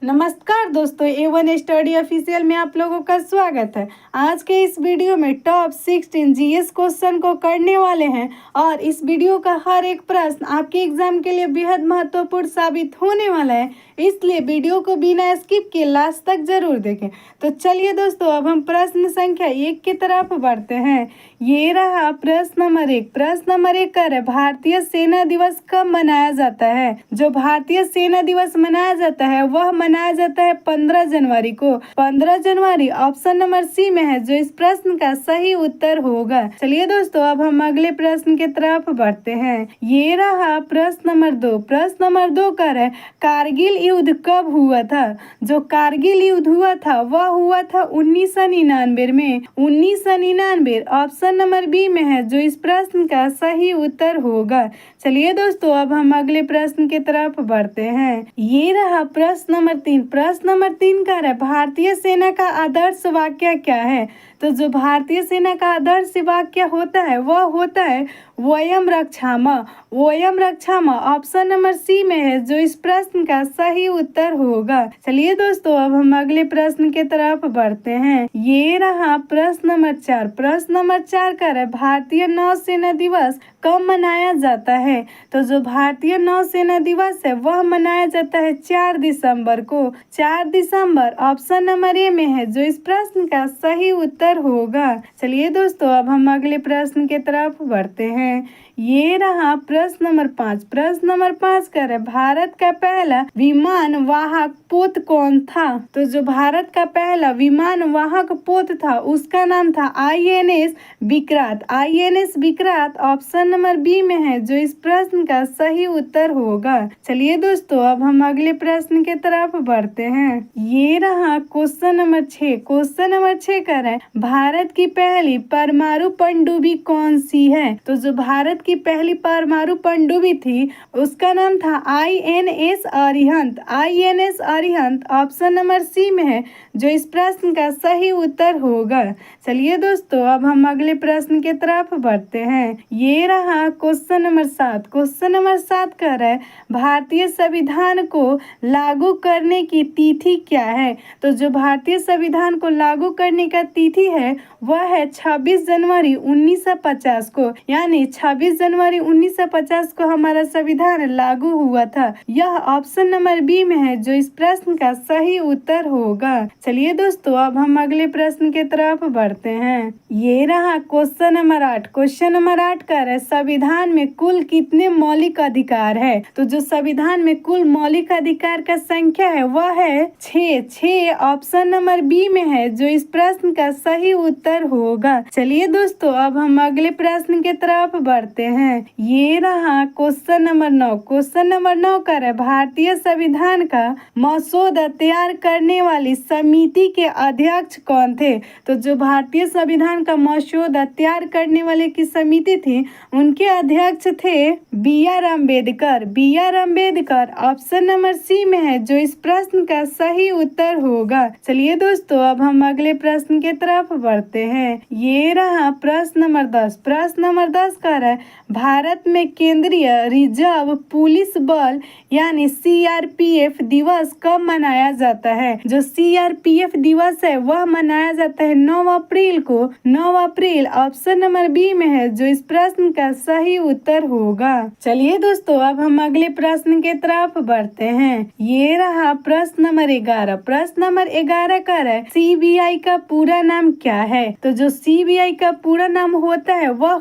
नमस्कार दोस्तों, A1 study official में आप लोगों का स्वागत है। आज के इस वीडियो में टॉप 16 जीएस क्वेश्चन को करने वाले हैं और इस वीडियो का हर एक प्रश्न आपके एग्जाम के लिए बेहद महत्वपूर्ण साबित होने वाला है, इसलिए वीडियो को बिना स्किप किए लास्ट तक जरूर देखें। तो चलिए दोस्तों, अब हम प्रश्न संख्या 1 की तरफ बढ़ते हैं। ये रहा प्रश्न नंबर 1। प्रश्न नंबर 1 कर भारतीय सेना दिवस कब मनाया जाता है? जो भारतीय सेना दिवस मनाया जाता है वह मनाया जाता है 15 जनवरी को। 15 जनवरी ऑप्शन नंबर सी में है, जो इस प्रश्न का सही उत्तर होगा। चलिए दोस्तों, अब हम अगले प्रश्न की तरफ बढ़ते हैं। ये रहा प्रश्न नंबर 2। प्रश्न नंबर 2 कर है कारगिल युद्ध कब हुआ था? जो कारगिल युद्ध हुआ था वह हुआ था 1999 में। 1999 ऑप्शन नंबर बी में है, जो इस प्रश्न का सही उत्तर होगा। चलिए दोस्तों, अब हम अगले प्रश्न की तरफ बढ़ते हैं। ये रहा प्रश्न नंबर 3। प्रश्न नंबर 3 का है भारतीय सेना का आदर्श वाक्य क्या है? तो जो भारतीय सेना का आदर्श वाक्य होता है वह होता है वयम रक्षामः। वयम रक्षामः ऑप्शन नंबर सी में है, जो इस प्रश्न का सही उत्तर होगा। चलिए दोस्तों, अब हम अगले प्रश्न की तरफ बढ़ते हैं। ये रहा प्रश्न नंबर 4। प्रश्न नंबर 4 का है भारतीय नौसेना दिवस कब मनाया जाता है? तो जो भारतीय नौसेना दिवस है वह मनाया जाता है 4 दिसंबर को। 4 दिसंबर ऑप्शन नंबर ए में है, जो इस प्रश्न का सही उत्तर होगा। चलिए दोस्तों, अब हम अगले प्रश्न की तरफ बढ़ते हैं। ये रहा प्रश्न नंबर 5। प्रश्न नंबर 5 का है भारत का पहला विमान वाहक पोत कौन था? तो जो भारत का पहला विमान वाहक पोत था उसका नाम था INS Vikrant. INS Vikrant option number B में है, जो इस प्रश्न का सही उत्तर होगा। चलिए दोस्तों, अब हम अगले प्रश्न की तरफ बढ़ते हैं। ये रहा क्वेश्चन नंबर 6। क्वेश्चन नंबर 6 का है भारत की पहली परमाणु पनडुब्बी कौन सी है? तो जो भारत की पहली परमाणु पनडुब्बी थी उसका नाम था INS Arihant. INS Arihant option number C में है, जो इस प्रश्न का सही उत्तर होगा। चलिए दोस्तों, अब हम अगले प्रश्न की तरफ बढ़ते हैं। ये रहा क्वेश्चन नंबर 7। क्वेश्चन नंबर 7 का है भारतीय संविधान को लागू करने की तिथि क्या है? तो जो भारतीय संविधान को लागू करने का तिथि है वह है 26 जनवरी 1950 को। यानी 26 जनवरी 1950 को हमारा संविधान लागू हुआ था। यह ऑप्शन नंबर बी में है, जो इस प्रश्न का सही उत्तर होगा। चलिए दोस्तों, अब हम अगले प्रश्न की तरफ बढ़ते हैं। ये रहा क्वेश्चन नंबर 8। क्वेश्चन नंबर 8 का है संविधान में कुल कितने मौलिक अधिकार है? तो जो संविधान में कुल मौलिक अधिकार का संख्या है वह है 6 ऑप्शन नंबर बी में है, जो इस प्रश्न का सही उत्तर होगा। चलिए दोस्तों, अब हम अगले प्रश्न की तरफ बढ़ते हैं। ये रहा क्वेश्चन नंबर 9। क्वेश्चन नंबर 9 का है भारतीय संविधान का मसौदा तैयार करने वाली समिति के अध्यक्ष कौन थे? तो जो भारतीय संविधान का मसौदा तैयार करने वाले की समिति थी उनके अध्यक्ष थे BR Ambedkar. BR Ambedkar option number C में है, जो इस प्रश्न का सही उत्तर होगा। चलिए दोस्तों, अब हम अगले प्रश्न की तरफ बढ़ते हैं। ये रहा प्रश्न नंबर 10। प्रश्न नंबर 10 का है भारत में केंद्रीय रिजर्व पुलिस बल यानी CRPF दिवस कब मनाया जाता है? जो CRPF दिवस है वह मनाया जाता है 9 अप्रैल को। 9 अप्रैल ऑप्शन नंबर बी में है, जो इस प्रश्न का सही उत्तर होगा। चलिए दोस्तों, अब हम अगले प्रश्न की तरफ बढ़ते हैं। ये रहा प्रश्न नंबर 11। प्रश्न नंबर 11 का है CBI का पूरा नाम क्या है? तो जो CBI का पूरा नाम होता है वह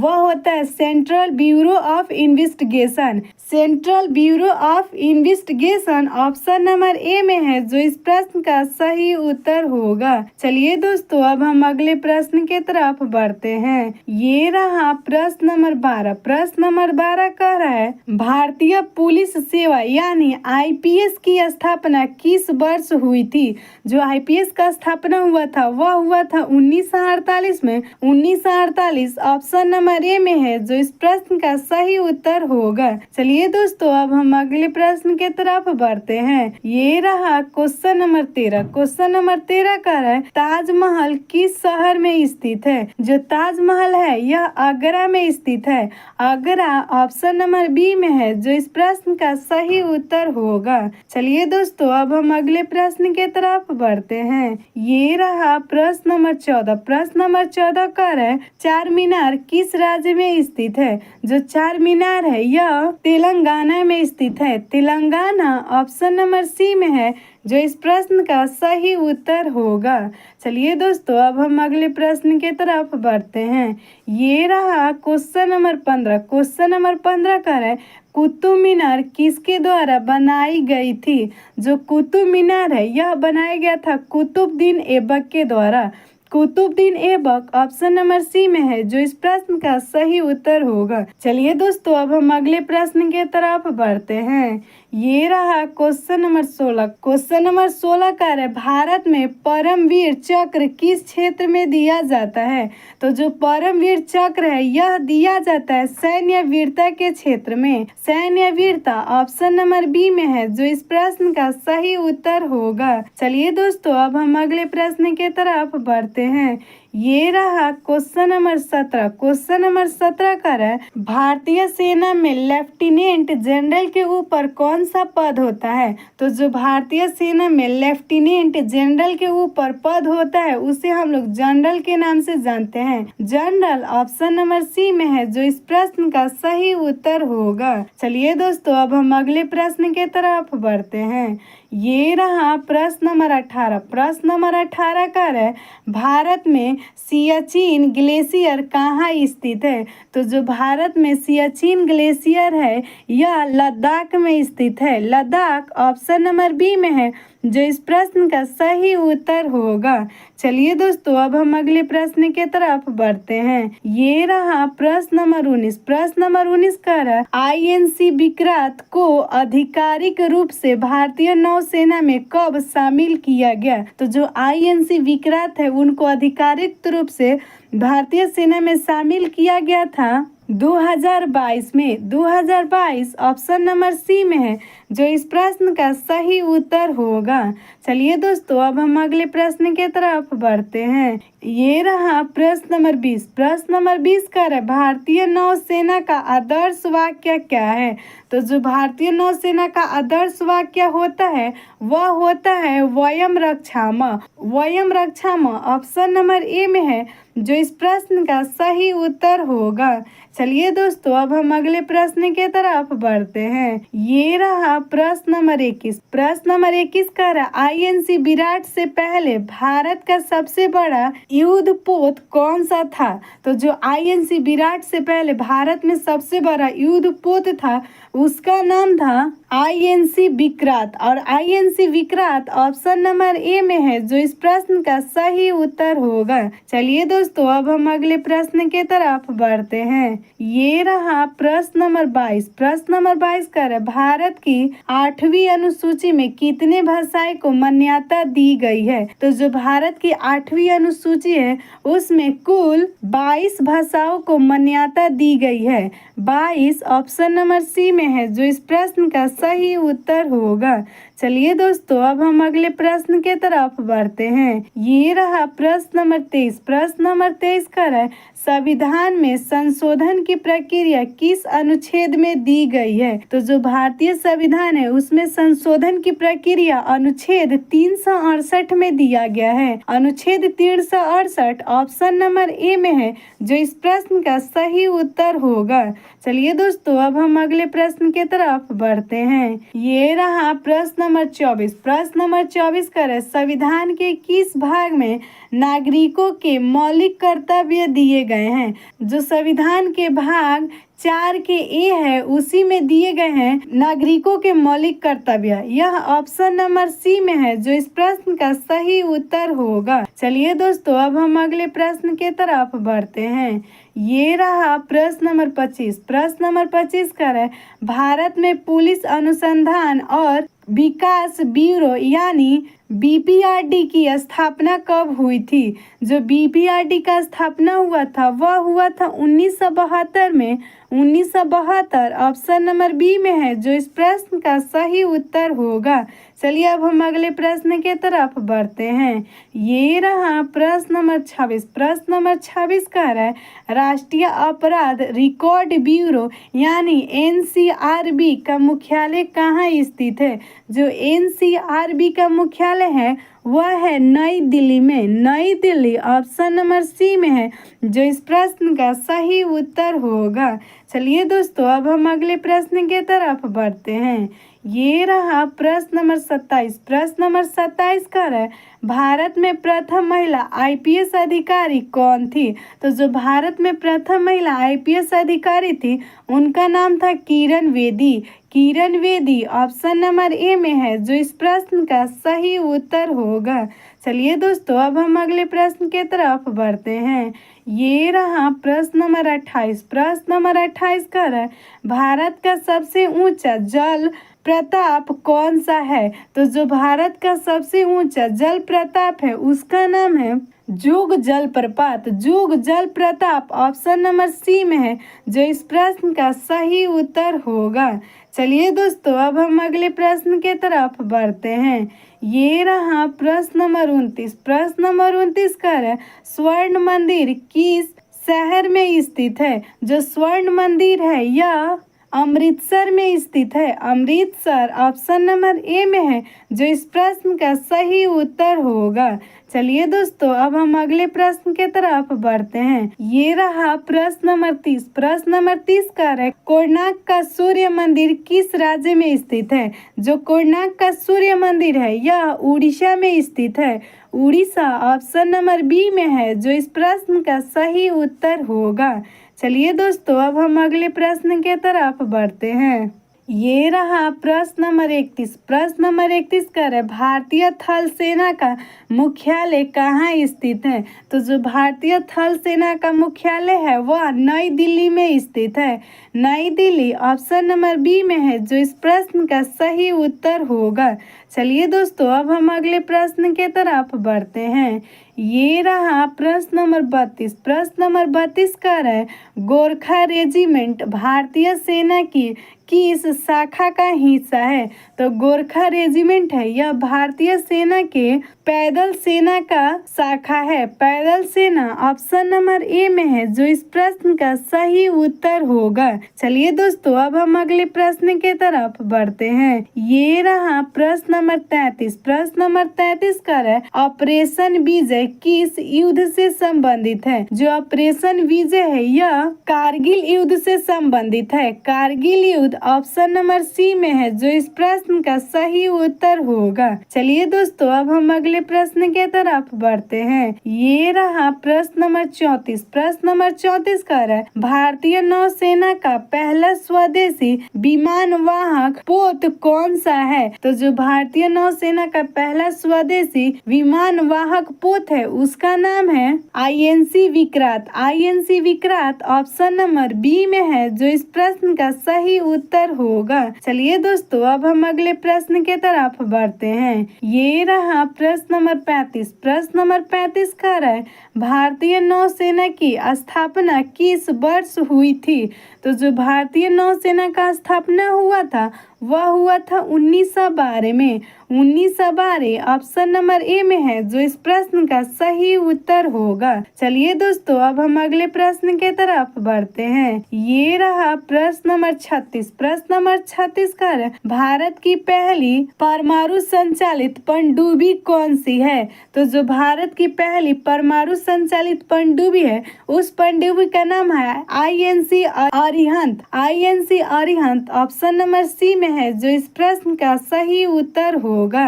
होता है central bureau of investigation. Central bureau of investigation option number A में है, जो इस प्रश्न का सही उत्तर होगा। चलिए दोस्तों, अब हम अगले प्रश्न की तरफ बढ़ते हैं। ये रहा प्रश्न नंबर 12। प्रश्न नंबर 12 का है भारतीय पुलिस सेवा यानी IPS की स्थापना किस वर्ष हुई थी? जो IPS का स्थापना हुआ था वह हुआ था 1948 में। 1948 ऑप्शन नंबर ए में है, जो इस प्रश्न का सही उत्तर होगा। चलिए दोस्तों, अब हम अगले प्रश्न के तरफ बढ़ते हैं। ये रहा क्वेश्चन नंबर 13। क्वेश्चन नंबर 13 का है, ताजमहल किस शहर में स्थित है? जो ताजमहल है यह आगरा में स्थित है। आगरा ऑप्शन नंबर बी में है, जो इस प्रश्न का सही उत्तर होगा। चलिए दोस्तों, अब हम अगले प्रश्न के तरफ बढ़ते हैं। ये रहा प्रश्न नंबर 14। प्रश्न नंबर 14 का है, चार मीनार किस राज्य में स्थित है? जो चार मीनार है यह तेलंगाना में स्थित है। तेलंगाना ऑप्शन नंबर सी में है, जो इस प्रश्न का सही उत्तर होगा। चलिए दोस्तों, अब हम अगले प्रश्न के तरफ बढ़ते हैं। ये रहा क्वेश्चन नंबर 15। क्वेश्चन नंबर 15 का है, कुतुब मीनार किसके द्वारा बनाई गई थी? जो कुतुब मीनार है यह बनाया गया था कुतुबुद्दीन ऐबक के द्वारा। Qutubuddin Aibak option number C में है, जो इस प्रश्न का सही उत्तर होगा। चलिए दोस्तों, अब हम अगले प्रश्न के तरफ बढ़ते हैं। ये रहा क्वेश्चन नंबर 16। क्वेश्चन नंबर 16 का है, भारत में परमवीर चक्र किस क्षेत्र में दिया जाता है? तो जो परमवीर चक्र है यह दिया जाता है सैन्य वीरता के क्षेत्र में। सैन्य वीरता ऑप्शन नंबर बी में है, जो इस प्रश्न का सही उत्तर होगा। चलिए दोस्तों, अब हम अगले प्रश्न के तरफ बढ़ते हैं। ये रहा क्वेश्चन नंबर 17। क्वेश्चन नंबर 17 का है, भारतीय सेना में लेफ्टिनेंट जनरल के ऊपर कौन सा पद होता है? तो जो भारतीय सेना में लेफ्टिनेंट जनरल के ऊपर पद होता है उसे हम लोग जनरल के नाम से जानते हैं। जनरल ऑप्शन नंबर सी में है, जो इस प्रश्न का सही उत्तर होगा। चलिए दोस्तों, अब हम अगले प्रश्न के तरफ बढ़ते हैं। ये रहा प्रश्न नंबर 18। प्रश्न नंबर 18 का है, भारत में सियाचिन ग्लेशियर कहाँ स्थित है? तो जो भारत में सियाचिन ग्लेशियर है यह लद्दाख में स्थित है। लद्दाख ऑप्शन नंबर बी में है, जो इस प्रश्न का सही उत्तर होगा। चलिए दोस्तों, अब हम अगले प्रश्न के तरफ बढ़ते हैं। ये रहा प्रश्न नंबर 19। प्रश्न नंबर 19 का है, INC विक्रांत को आधिकारिक रूप से भारतीय नौसेना में कब शामिल किया गया? तो जो INC विक्रांत है उनको आधिकारिक रूप से भारतीय सेना में शामिल किया गया था 2022 में। 2022 ऑप्शन नंबर सी में है, जो इस प्रश्न का सही उत्तर होगा। चलिए दोस्तों, अब हम अगले प्रश्न के तरफ बढ़ते हैं। ये रहा प्रश्न नंबर 20। प्रश्न नंबर 20 का है, भारतीय नौसेना का आदर्श वाक्य क्या है? तो जो भारतीय नौसेना का आदर्श वाक्य होता है वह होता है वयम रक्षामः। वयम रक्षामः ऑप्शन नंबर ए में है, जो इस प्रश्न का सही उत्तर होगा। चलिए दोस्तों, अब हम अगले प्रश्न के तरफ बढ़ते हैं। ये रहा प्रश्न नंबर 21। प्रश्न नंबर 21 का है, INC विराट से पहले भारत का सबसे बड़ा युद्धपोत कौन सा था? तो जो INC विराट से पहले भारत में सबसे बड़ा युद्धपोत था उसका नाम था INC विक्रांत। और INC Vikrant option number A में है, जो इस प्रश्न का सही उत्तर होगा। चलिए दोस्तों, अब हम अगले प्रश्न के तरफ बढ़ते हैं। ये रहा प्रश्न नंबर 22। प्रश्न नंबर 22 का है, भारत की 8वीं अनुसूची में कितने भाषाएं को मान्यता दी गई है? तो जो भारत की 8वीं अनुसूची है उसमें कुल 22 भाषाओं को मान्यता दी गई है। 22 ऑप्शन नंबर सी में है, जो इस प्रश्न का सही उत्तर होगा। चलिए दोस्तों, अब हम अगले प्रश्न के तरफ बढ़ते हैं। ये रहा प्रश्न नंबर 23। प्रश्न नंबर 23 का है, संविधान में संशोधन की प्रक्रिया किस अनुच्छेद में दी गई है? तो जो भारतीय संविधान है उसमें संशोधन की प्रक्रिया अनुच्छेद 368 में दिया गया है। अनुच्छेद 368 ऑप्शन नंबर ए में है, जो इस प्रश्न का सही उत्तर होगा। चलिए दोस्तों, अब हम अगले प्रश्न के तरफ बढ़ते हैं। ये रहा प्रश्न नंबर 24। प्रश्न नंबर 24 का है, संविधान के किस भाग में नागरिकों के मौलिक कर्तव्य दिए गए हैं? जो संविधान के भाग 4 के ए है उसी में दिए गए हैं नागरिकों के मौलिक कर्तव्य। यह ऑप्शन नंबर सी में है, जो इस प्रश्न का सही उत्तर होगा। चलिए दोस्तों, अब हम अगले प्रश्न के तरफ बढ़ते हैं। ये रहा प्रश्न नंबर 25। प्रश्न नंबर 25 का है, भारत में पुलिस अनुसंधान और विकास ब्यूरो यानी बीपीआरडी की स्थापना कब हुई थी? जो बीपीआरडी का स्थापना हुआ था वह हुआ था 1972 में। 1972 ऑप्शन नंबर बी में है जो इस प्रश्न का सही उत्तर होगा। चलिए अब हम अगले प्रश्न के तरफ बढ़ते हैं। ये रहा प्रश्न नंबर 26। प्रश्न नंबर 26 कह रहा है राष्ट्रीय अपराध रिकॉर्ड ब्यूरो यानी एनसीआरबी का मुख्यालय कहाँ स्थित है? जो एनसीआरबी का मुख्यालय है वह है नई दिल्ली में। नई दिल्ली ऑप्शन नंबर सी में है जो इस प्रश्न का सही उत्तर होगा। चलिए दोस्तों अब हम अगले प्रश्न के तरफ बढ़ते हैं। ये रहा प्रश्न नंबर 27। प्रश्न नंबर 27 का है भारत में प्रथम महिला आईपीएस अधिकारी कौन थी? तो जो भारत में प्रथम महिला आईपीएस अधिकारी थी उनका नाम था Kiran Bedi. Kiran Bedi option number A में है जो इस प्रश्न का सही उत्तर होगा। चलिए दोस्तों अब हम अगले प्रश्न के तरफ बढ़ते हैं। ये रहा प्रश्न नंबर 28। प्रश्न नंबर 28 का है भारत का सबसे ऊंचा जल प्रताप कौन सा है? तो जो भारत का सबसे ऊंचा जल प्रताप है उसका नाम है जोग जलप्रपात। जोग जलप्रपात ऑप्शन नंबर सी में है जो इस प्रश्न का सही उत्तर होगा। चलिए दोस्तों अब हम अगले प्रश्न के तरफ बढ़ते हैं। ये रहा प्रश्न नंबर 29। प्रश्न नंबर 29 का है स्वर्ण मंदिर किस शहर में स्थित है? जो स्वर्ण मंदिर है यह अमृतसर में स्थित है। अमृतसर ऑप्शन नंबर ए में है जो इस प्रश्न का सही उत्तर होगा। चलिए दोस्तों अब हम अगले प्रश्न के तरफ बढ़ते हैं। ये रहा प्रश्न नंबर 30। प्रश्न नंबर 30 का है कोणार्क का सूर्य मंदिर किस राज्य में स्थित है? जो कोणार्क का सूर्य मंदिर है यह उड़ीसा में स्थित है। उड़ीसा ऑप्शन नंबर बी में है जो इस प्रश्न का सही उत्तर होगा। चलिए दोस्तों अब हम अगले प्रश्न के तरफ बढ़ते हैं। ये रहा प्रश्न नंबर 31। प्रश्न नंबर 31 का है भारतीय थल सेना का मुख्यालय कहाँ स्थित है? तो जो भारतीय थल सेना का मुख्यालय है वह नई दिल्ली में स्थित है। नई दिल्ली ऑप्शन नंबर बी में है जो इस प्रश्न का सही उत्तर होगा। चलिए दोस्तों अब हम अगले प्रश्न के तरफ बढ़ते हैं। ये रहा प्रश्न नंबर 32। प्रश्न नंबर 32 का है गोरखा रेजिमेंट भारतीय सेना की किस शाखा का हिस्सा है? तो गोरखा रेजिमेंट है यह भारतीय सेना के पैदल सेना का शाखा है। पैदल सेना ऑप्शन नंबर ए में है जो इस प्रश्न का सही उत्तर होगा। चलिए दोस्तों अब हम अगले प्रश्न के तरफ बढ़ते हैं। ये रहा प्रश्न नंबर 33। प्रश्न नंबर 33 का है ऑपरेशन विजय किस युद्ध से संबंधित है? जो ऑपरेशन विजय है यह कारगिल युद्ध से संबंधित है। कारगिल युद्ध ऑप्शन नंबर सी में है जो इस प्रश्न का सही उत्तर होगा। चलिए दोस्तों अब हम अगले प्रश्न के तरफ बढ़ते हैं। ये रहा प्रश्न नंबर 34। प्रश्न नंबर 34 का है भारतीय नौसेना का पहला स्वदेशी विमान वाहक पोत कौन सा है? तो जो भारतीय नौसेना का पहला स्वदेशी विमान वाहक पोत है उसका नाम है INC Vikrant. INC Vikrant option number B में है जो इस प्रश्न का सही उत्तर होगा। चलिए दोस्तों अब हम अगले प्रश्न के तरफ बढ़ते हैं। ये रहा प्रश्न नंबर 35। प्रश्न नंबर 35 का है भारतीय नौसेना की स्थापना किस वर्ष हुई थी? तो जो भारतीय नौसेना का स्थापना हुआ था वह हुआ था 1912 में। 1912 ऑप्शन नंबर ए में है जो इस प्रश्न का सही उत्तर होगा। चलिए दोस्तों अब हम अगले प्रश्न के तरफ बढ़ते हैं। ये रहा प्रश्न नंबर 36। प्रश्न नंबर 36 का है भारत की पहली परमाणु संचालित पनडुब्बी कौन सी है? तो जो भारत की पहली परमाणु संचालित पनडुब्बी है उस पनडुब्बी का नाम है INC Arihant. INC Arihant option number C में है जो इस प्रश्न का सही उत्तर होगा।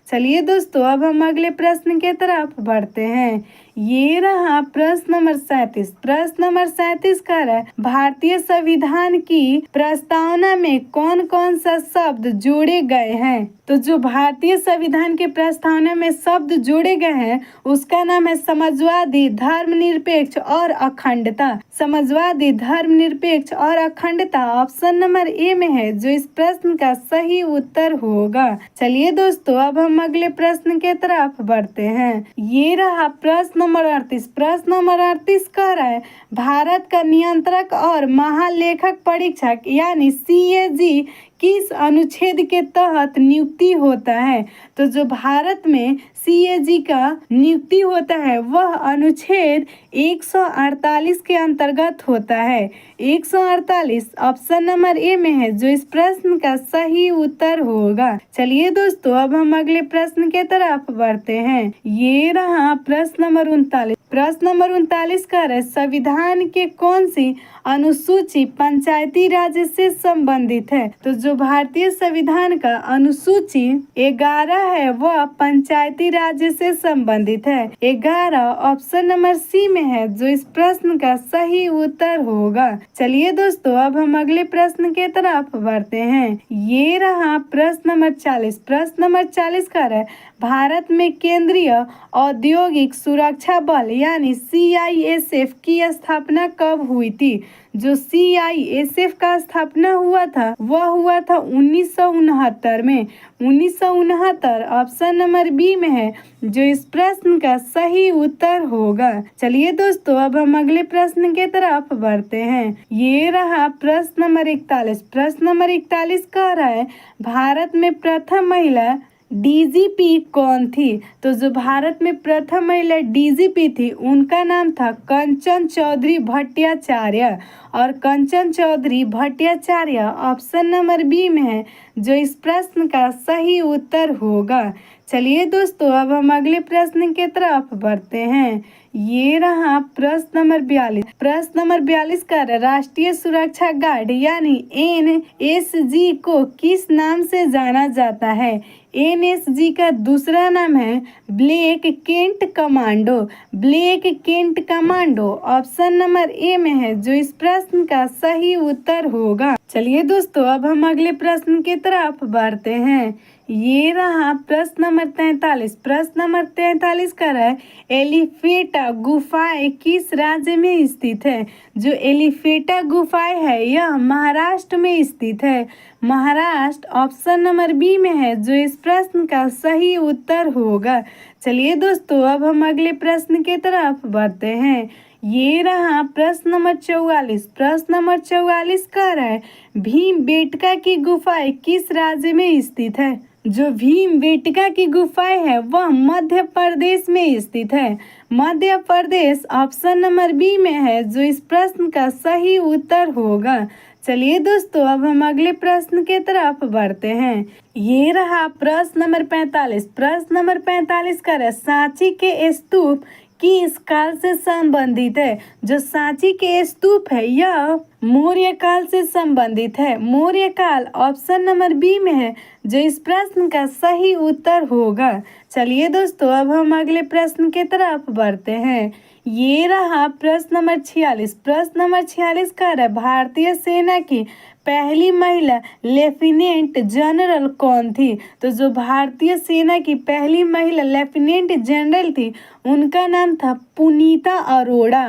चलिए दोस्तों अब हम अगले प्रश्न के तरफ बढ़ते हैं। ये रहा प्रश्न नंबर 37। प्रश्न नंबर 37 का है भारतीय संविधान की प्रस्तावना में कौन कौन सा शब्द जोड़े गए हैं। तो जो भारतीय संविधान के प्रस्तावना में शब्द जोड़े गए हैं उसका नाम है समाजवादी, धर्मनिरपेक्ष और अखंडता। समाजवादी, धर्मनिरपेक्ष और अखंडता ऑप्शन नंबर ए में है जो इस प्रश्न का सही उत्तर होगा। चलिए दोस्तों अब हम अगले प्रश्न के तरफ बढ़ते हैं। ये रहा प्रश्न नंबर 38। प्रश्न नंबर 38 कह रहा है भारत का नियंत्रक और महालेखक परीक्षक यानी CAG किस अनुच्छेद के तहत नियुक्ति होता है। तो जो भारत में CAG का नियुक्ति होता है वह अनुच्छेद 148 के अंतर्गत होता है। 148 ऑप्शन नंबर ए में है जो इस प्रश्न का सही उत्तर होगा। चलिए दोस्तों अब हम अगले प्रश्न के तरफ बढ़ते हैं। ये रहा प्रश्न नंबर 39। प्रश्न नंबर 39 का है संविधान के कौन सी अनुसूची पंचायती राज से संबंधित है। तो जो भारतीय संविधान का अनुसूची 11 है वह पंचायती राज से संबंधित है। 11 ऑप्शन नंबर सी में है जो इस प्रश्न का सही उत्तर होगा। चलिए दोस्तों अब हम अगले प्रश्न के तरफ बढ़ते हैं। ये रहा प्रश्न नंबर 40। प्रश्न नंबर 40 का है भारत में केंद्रीय औद्योगिक सुरक्षा बल यानी CISF की स्थापना कब हुई थी। जो CISF का स्थापना हुआ था वह हुआ था 1969 में। 1969 ऑप्शन नंबर बी में है जो इस प्रश्न का सही उत्तर होगा। चलिए दोस्तों अब हम अगले प्रश्न के तरफ बढ़ते हैं। ये रहा प्रश्न नंबर 41। प्रश्न नंबर 41 कह रहा है भारत में प्रथम महिला DGP कौन थी। तो जो भारत में प्रथम महिला DGP थी उनका नाम था कंचन चौधरी भट्टाचार्य और Kanchan Chaudhary Bhattacharya option number B में है जो इस प्रश्न का सही उत्तर होगा। चलिए दोस्तों अब हम अगले प्रश्न के तरफ बढ़ते हैं। ये रहा प्रश्न नंबर 42। प्रश्न नंबर 42 का राष्ट्रीय सुरक्षा गार्ड यानी NSG को किस नाम से जाना जाता है। NSG का दूसरा नाम है black Kent commando. Black Kent commando option number A में है जो इस प्रश्न का सही उत्तर होगा। चलिए दोस्तों अब हम अगले प्रश्न की तरफ बढ़ते हैं। ये रहा प्रश्न नंबर 43। प्रश्न नंबर 43 का है एलिफेंटा गुफाएं किस राज्य में स्थित है। जो एलिफेंटा गुफाएं है यह महाराष्ट्र में स्थित है। महाराष्ट्र ऑप्शन नंबर बी में है जो इस प्रश्न का सही उत्तर होगा। चलिए दोस्तों अब हम अगले प्रश्न की तरफ बढ़ते हैं। ये रहा प्रश्न नंबर 44। प्रश्न नंबर 44 का है भीमबेटका की गुफाएं किस राज्य में स्थित है। जो भीमबेटका की गुफाएं है वह मध्य प्रदेश में स्थित है। Madhya Pradesh option number B में है जो इस प्रश्न का सही उत्तर होगा। चलिए दोस्तों अब हम अगले प्रश्न के तरफ बढ़ते हैं। ये रहा प्रश्न नंबर 45। प्रश्न नंबर 45 का सांची के स्तूप किस काल से संबंधित है। जो सांची के स्तूप है यह मौर्य काल से संबंधित है। मौर्य काल ऑप्शन नंबर बी में है जो इस प्रश्न का सही उत्तर होगा। चलिए दोस्तों अब हम अगले प्रश्न की तरफ बढ़ते हैं। ये रहा प्रश्न नंबर 46। प्रश्न नंबर 46 का है भारतीय सेना की पहली महिला लेफ्टिनेंट जनरल कौन थी। तो जो भारतीय सेना की पहली महिला लेफ्टिनेंट जनरल थी उनका नाम था पुनीता अरोड़ा।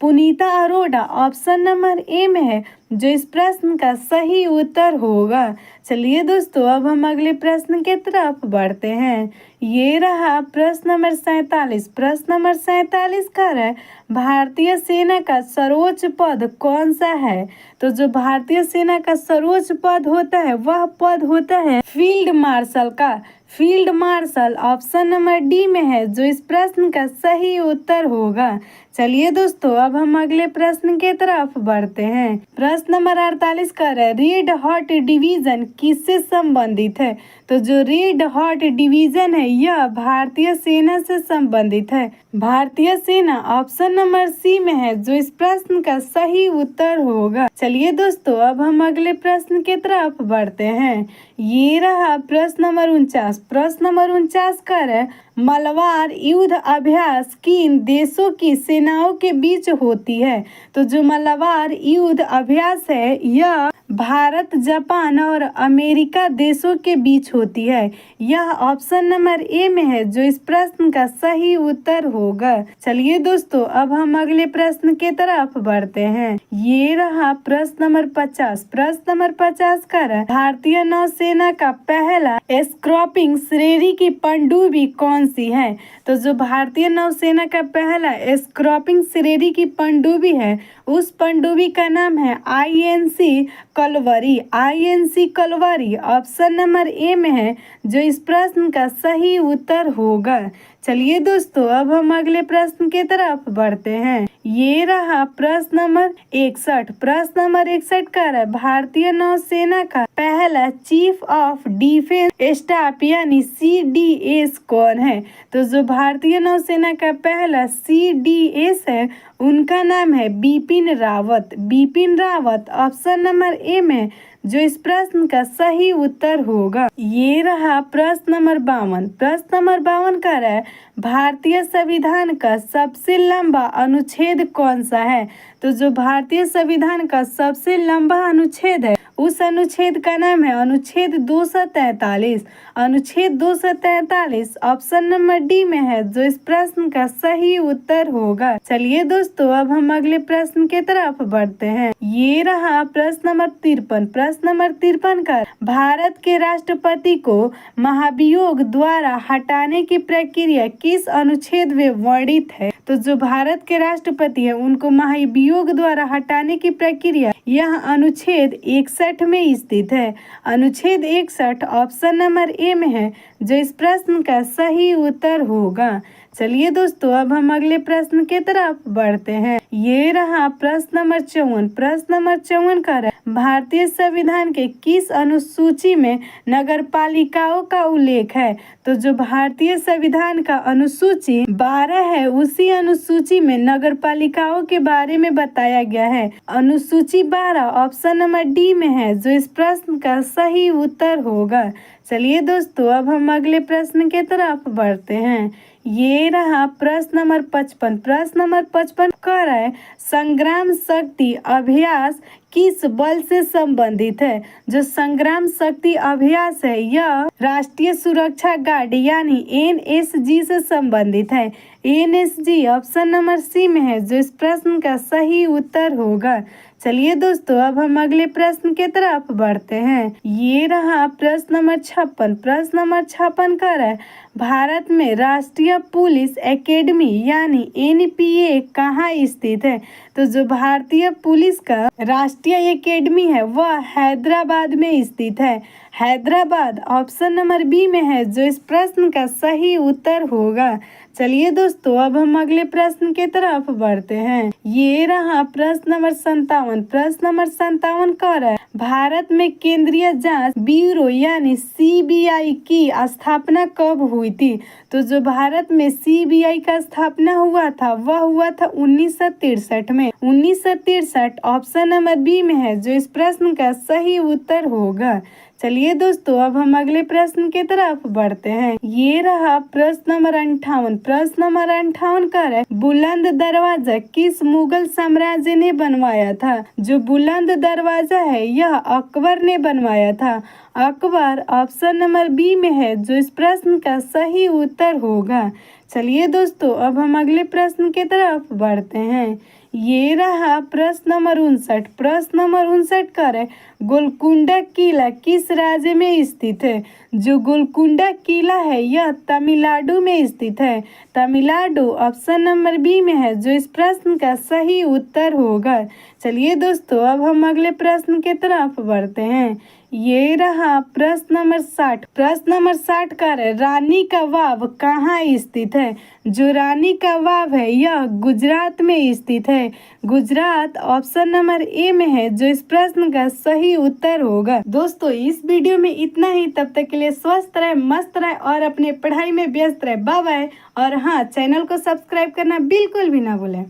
पुनीता अरोड़ा ऑप्शन नंबर ए में है जो इस प्रश्न का सही उत्तर होगा। चलिए दोस्तों अब हम अगले प्रश्न की तरफ बढ़ते हैं। ये रहा प्रश्न नंबर 47। प्रश्न नंबर 47 का है भारतीय सेना का सर्वोच्च पद कौन सा है। तो जो भारतीय सेना का सर्वोच्च पद होता है वह पद होता है फील्ड मार्शल का। Field marshal option number D में है जो इस प्रश्न का सही उत्तर होगा। चलिए दोस्तों, अब हम अगले प्रश्न के तरफ बढ़ते हैं। प्रश्न नंबर 48 कर है, रेड हॉट डिवीजन किससे संबंधित है? तो जो रेड हॉट डिवीजन है यह भारतीय सेना से संबंधित है। भारतीय सेना ऑप्शन नंबर सी में है, जो इस प्रश्न का सही उत्तर होगा। चलिए दोस्तों, अब हम अगले प्रश्न के तरफ बढ़ते हैं। ये रहा प्रश्न नंबर 49। प्रश्न नंबर 49 कर है, मलबार युद्ध अभ्यास किन देशों की सेनाओं के बीच होती है? तो जो मलबार युद्ध अभ्यास है यह भारत, जापान और अमेरिका देशों के बीच होती है। यह ऑप्शन नंबर ए में है, जो इस प्रश्न का सही उत्तर होगा। चलिए दोस्तों, अब हम अगले प्रश्न के तरफ बढ़ते हैं। ये रहा प्रश्न नंबर 50। प्रश्न नंबर 50 का भारतीय नौसेना का पहला स्क्रॉपिंग श्रेणी की पनडुब्बी कौन सी है? तो जो भारतीय नौसेना का पहला स्क्रॉपिंग श्रेणी की पनडुब्बी है उस पनडुब्बी का नाम है INC Kalvari. INC Kalvari option number A में है, जो इस प्रश्न का सही उत्तर होगा। चलिए दोस्तों, अब हम अगले प्रश्न के तरफ बढ़ते हैं। ये रहा प्रश्न नंबर 61। प्रश्न नंबर 61 का भारतीय नौसेना का पहला चीफ ऑफ डिफेंस स्टाफ यानी CDS कौन है? तो जो भारतीय नौसेना का पहला CDS है उनका नाम है Bipin Rawat. Bipin Rawat option number A में, जो इस प्रश्न का सही उत्तर होगा। ये रहा प्रश्न नंबर 52। प्रश्न नंबर 52 का है, भारतीय संविधान का सबसे लंबा अनुच्छेद कौन सा है? तो जो भारतीय संविधान का सबसे लंबा अनुच्छेद है उस अनुच्छेद का नाम है अनुच्छेद 243। अनुच्छेद 243 ऑप्शन नंबर डी में है, जो इस प्रश्न का सही उत्तर होगा। चलिए दोस्तों, अब हम अगले प्रश्न के तरफ बढ़ते हैं। ये रहा प्रश्न नंबर 53। प्रश्न नंबर 53 का, भारत के राष्ट्रपति को महाभियोग द्वारा हटाने की प्रक्रिया किस अनुच्छेद में वर्णित है? तो जो भारत के राष्ट्रपति है उनको महाभियोग द्वारा हटाने की प्रक्रिया यह अनुच्छेद 61 में स्थित है। अनुच्छेद 61 ऑप्शन नंबर ए में है, जो इस प्रश्न का सही उत्तर होगा। चलिए दोस्तों, अब हम अगले प्रश्न के तरफ बढ़ते हैं। ये रहा प्रश्न नंबर 54। प्रश्न नंबर 54 का भारतीय संविधान के किस अनुसूची में नगर पालिकाओं का उल्लेख है? तो जो भारतीय संविधान का अनुसूची 12 है उसी अनुसूची में नगर पालिकाओं के बारे में बताया गया है। अनुसूची 12 ऑप्शन नंबर डी में है, जो इस प्रश्न का सही उत्तर होगा। चलिए दोस्तों, अब हम अगले प्रश्न के तरफ बढ़ते हैं। ये रहा प्रश्न नंबर 55। प्रश्न नंबर 55 कह रहा है, संग्राम शक्ति अभ्यास किस बल से संबंधित है? जो संग्राम शक्ति अभ्यास है यह राष्ट्रीय सुरक्षा गार्ड यानी NSG से संबंधित है। NSG ऑप्शन नंबर सी में है, जो इस प्रश्न का सही उत्तर होगा। चलिए दोस्तों, अब हम अगले प्रश्न के तरफ बढ़ते हैं। ये रहा प्रश्न नंबर 56। प्रश्न नंबर 56 का है, भारत में राष्ट्रीय पुलिस एकेडमी यानी NPA कहाँ स्थित है? तो जो भारतीय पुलिस का राष्ट्रीय एकेडमी है वह हैदराबाद में स्थित है। हैदराबाद ऑप्शन नंबर बी में है, जो इस प्रश्न का सही उत्तर होगा। चलिए दोस्तों, अब हम अगले प्रश्न के तरफ बढ़ते हैं। ये रहा प्रश्न नंबर 57। प्रश्न नंबर 57 का है, भारत में केंद्रीय जांच ब्यूरो यानी CBI की स्थापना कब हुई थी? तो जो भारत में CBI का स्थापना हुआ था वह हुआ था 1963 में। 1963 ऑप्शन नंबर बी में है, जो इस प्रश्न का सही उत्तर होगा। चलिए दोस्तों, अब हम अगले प्रश्न के तरफ बढ़ते हैं। ये रहा प्रश्न नंबर 58। प्रश्न नंबर 58 का है, बुलंद दरवाजा किस मुगल साम्राज्य ने बनवाया था? जो बुलंद दरवाजा है यह अकबर ने बनवाया था। अकबर ऑप्शन नंबर बी में है, जो इस प्रश्न का सही उत्तर होगा। चलिए दोस्तों, अब हम अगले प्रश्न के तरफ बढ़ते हैं। ये रहा प्रश्न नंबर 59। प्रश्न नंबर 59 का है, गोलकुंडा किला किस राज्य में स्थित है? जो गोलकुंडा किला है यह तमिलनाडु में स्थित है। तमिलनाडु ऑप्शन नंबर बी में है, जो इस प्रश्न का सही उत्तर होगा। चलिए दोस्तों, अब हम अगले प्रश्न के तरफ बढ़ते हैं। ये रहा प्रश्न नंबर 60। प्रश्न नंबर 60 का है, रानी का वाव कहाँ स्थित है? जो रानी का वाव है यह गुजरात में स्थित है। गुजरात ऑप्शन नंबर ए में है, जो इस प्रश्न का सही उत्तर होगा। दोस्तों इस वीडियो में इतना ही। तब तक के लिए स्वस्थ रहे, मस्त रहे और अपने पढ़ाई में व्यस्त रहे। Bye bye. और हाँ, चैनल को सब्सक्राइब करना बिल्कुल भी ना भूलें।